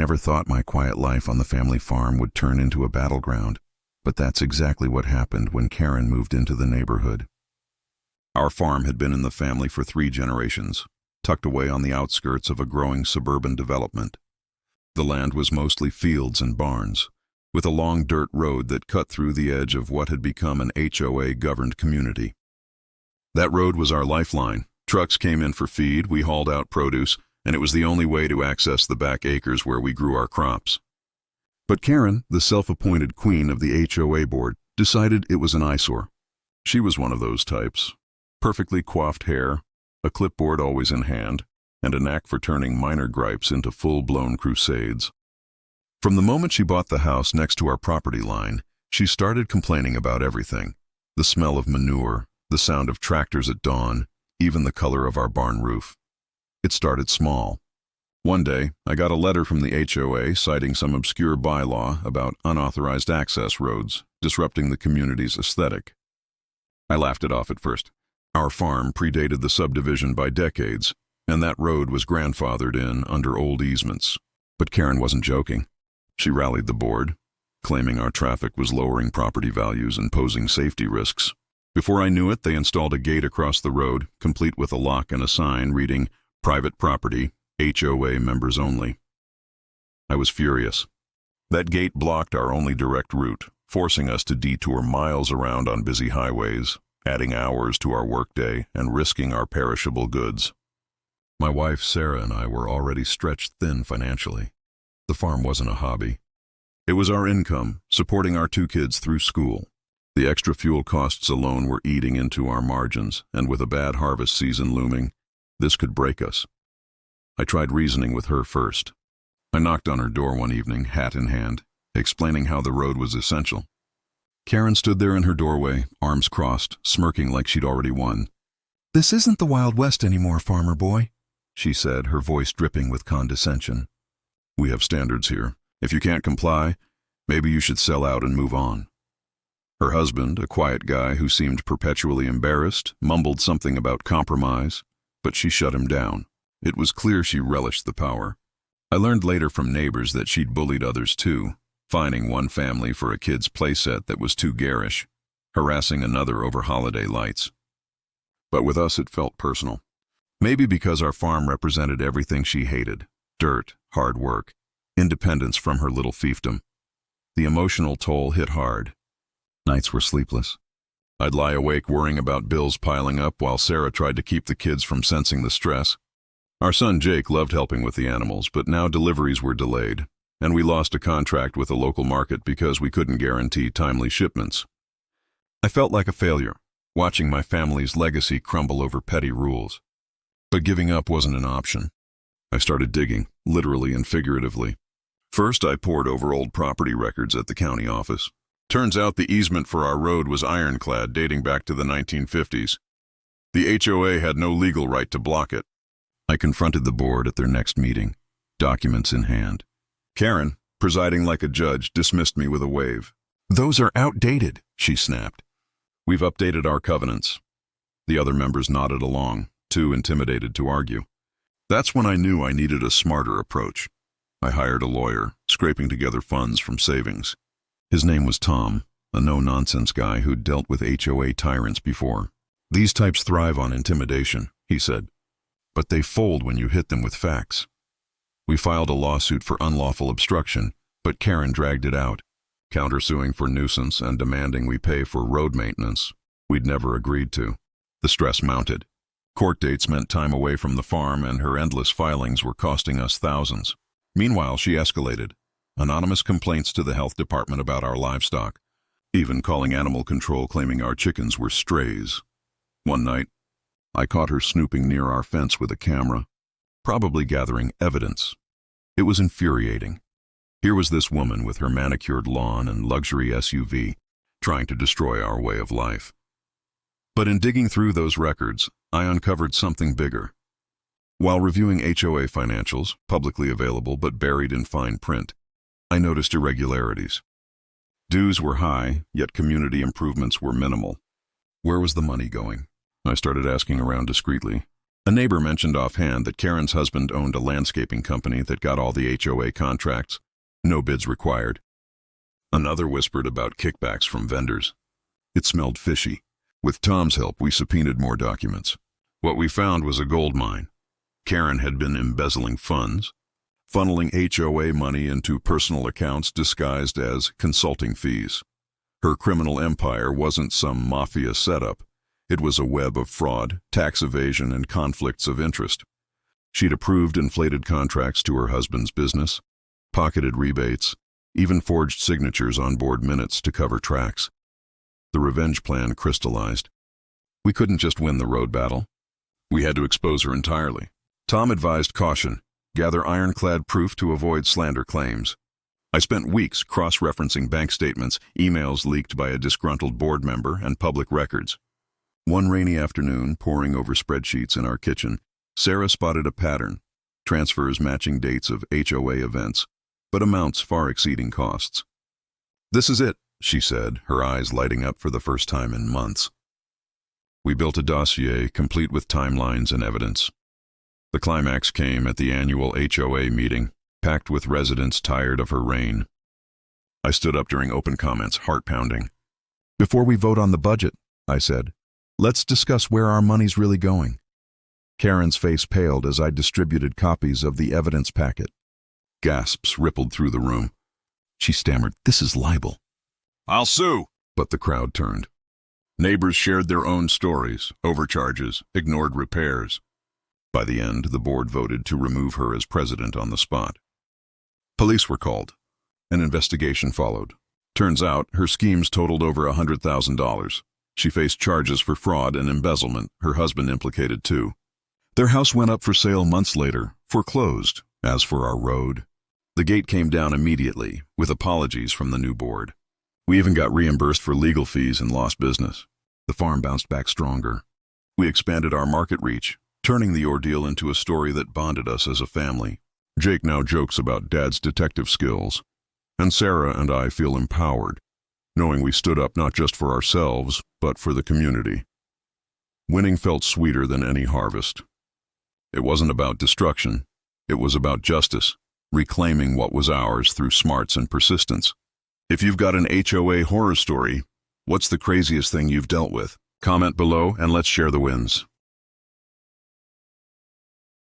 never thought my quiet life on the family farm would turn into a battleground, but that's exactly what happened when Karen moved into the neighborhood. Our farm had been in the family for 3 generations, tucked away on the outskirts of a growing suburban development. The land was mostly fields and barns, with a long dirt road that cut through the edge of what had become an HOA-governed community. That road was our lifeline. Trucks came in for feed, we hauled out produce, and it was the only way to access the back acres where we grew our crops. But Karen, the self-appointed queen of the HOA board, decided it was an eyesore. She was one of those types. Perfectly coiffed hair, a clipboard always in hand, and a knack for turning minor gripes into full-blown crusades. From the moment she bought the house next to our property line, she started complaining about everything. The smell of manure, the sound of tractors at dawn, even the color of our barn roof. It started small. One day, I got a letter from the HOA citing some obscure bylaw about unauthorized access roads, disrupting the community's aesthetic. I laughed it off at first. Our farm predated the subdivision by decades, and that road was grandfathered in under old easements. But Karen wasn't joking. She rallied the board, claiming our traffic was lowering property values and posing safety risks. Before I knew it, they installed a gate across the road, complete with a lock and a sign reading, "Private property, HOA members only." I was furious. That gate blocked our only direct route, forcing us to detour miles around on busy highways, adding hours to our workday and risking our perishable goods. My wife, Sarah, and I were already stretched thin financially. The farm wasn't a hobby. It was our income, supporting our 2 kids through school. The extra fuel costs alone were eating into our margins, and with a bad harvest season looming, this could break us. I tried reasoning with her first. I knocked on her door one evening, hat in hand, explaining how the road was essential. Karen stood there in her doorway, arms crossed, smirking like she'd already won. "This isn't the Wild West anymore, farmer boy," she said, her voice dripping with condescension. "We have standards here. If you can't comply, maybe you should sell out and move on." Her husband, a quiet guy who seemed perpetually embarrassed, mumbled something about compromise, but she shut him down. It was clear she relished the power. I learned later from neighbors that she'd bullied others too, fining one family for a kid's playset that was too garish, harassing another over holiday lights. But with us it felt personal. Maybe because our farm represented everything she hated: dirt, hard work, independence from her little fiefdom. The emotional toll hit hard. Nights were sleepless. I'd lie awake worrying about bills piling up while Sarah tried to keep the kids from sensing the stress. Our son Jake loved helping with the animals, but now deliveries were delayed, and we lost a contract with a local market because we couldn't guarantee timely shipments. I felt like a failure, watching my family's legacy crumble over petty rules. But giving up wasn't an option. I started digging, literally and figuratively. First, I pored over old property records at the county office. Turns out the easement for our road was ironclad, dating back to the 1950s. The HOA had no legal right to block it. I confronted the board at their next meeting, documents in hand. Karen, presiding like a judge, dismissed me with a wave. "Those are outdated," she snapped. "We've updated our covenants." The other members nodded along, too intimidated to argue. That's when I knew I needed a smarter approach. I hired a lawyer, scraping together funds from savings. His name was Tom, a no-nonsense guy who'd dealt with HOA tyrants before. "These types thrive on intimidation," he said, "but they fold when you hit them with facts." We filed a lawsuit for unlawful obstruction, but Karen dragged it out, countersuing for nuisance and demanding we pay for road maintenance we'd never agreed to. The stress mounted. Court dates meant time away from the farm, and her endless filings were costing us thousands. Meanwhile, she escalated. Anonymous complaints to the health department about our livestock, even calling animal control claiming our chickens were strays. One night, I caught her snooping near our fence with a camera, probably gathering evidence. It was infuriating. Here was this woman with her manicured lawn and luxury SUV, trying to destroy our way of life. But in digging through those records, I uncovered something bigger. While reviewing HOA financials, publicly available but buried in fine print, I noticed irregularities. Dues were high, yet community improvements were minimal. Where was the money going? I started asking around discreetly. A neighbor mentioned offhand that Karen's husband owned a landscaping company that got all the HOA contracts, no bids required. Another whispered about kickbacks from vendors. It smelled fishy. With Tom's help, we subpoenaed more documents. What we found was a gold mine. Karen had been embezzling funds, funneling HOA money into personal accounts disguised as consulting fees. Her criminal empire wasn't some mafia setup. It was a web of fraud, tax evasion, and conflicts of interest. She'd approved inflated contracts to her husband's business, pocketed rebates, even forged signatures on board minutes to cover tracks. The revenge plan crystallized. We couldn't just win the road battle. We had to expose her entirely. Tom advised caution, gather ironclad proof to avoid slander claims. I spent weeks cross-referencing bank statements, emails leaked by a disgruntled board member, and public records. One rainy afternoon, poring over spreadsheets in our kitchen, Sarah spotted a pattern, transfers matching dates of HOA events, but amounts far exceeding costs. "This is it," she said, her eyes lighting up for the first time in months. We built a dossier complete with timelines and evidence. The climax came at the annual HOA meeting, packed with residents tired of her reign. I stood up during open comments, heart pounding. "Before we vote on the budget," I said, "let's discuss where our money's really going." Karen's face paled as I distributed copies of the evidence packet. Gasps rippled through the room. She stammered, "This is libel." "I'll sue!" But the crowd turned. Neighbors shared their own stories, overcharges, ignored repairs. By the end, the board voted to remove her as president on the spot. Police were called. An investigation followed. Turns out, her schemes totaled over $100,000. She faced charges for fraud and embezzlement, her husband implicated too. Their house went up for sale months later, foreclosed. As for our road, the gate came down immediately, with apologies from the new board. We even got reimbursed for legal fees and lost business. The farm bounced back stronger. We expanded our market reach, turning the ordeal into a story that bonded us as a family. Jake now jokes about Dad's detective skills, and Sarah and I feel empowered, knowing we stood up not just for ourselves, but for the community. Winning felt sweeter than any harvest. It wasn't about destruction. It was about justice, reclaiming what was ours through smarts and persistence. If you've got an HOA horror story, what's the craziest thing you've dealt with? Comment below and let's share the wins.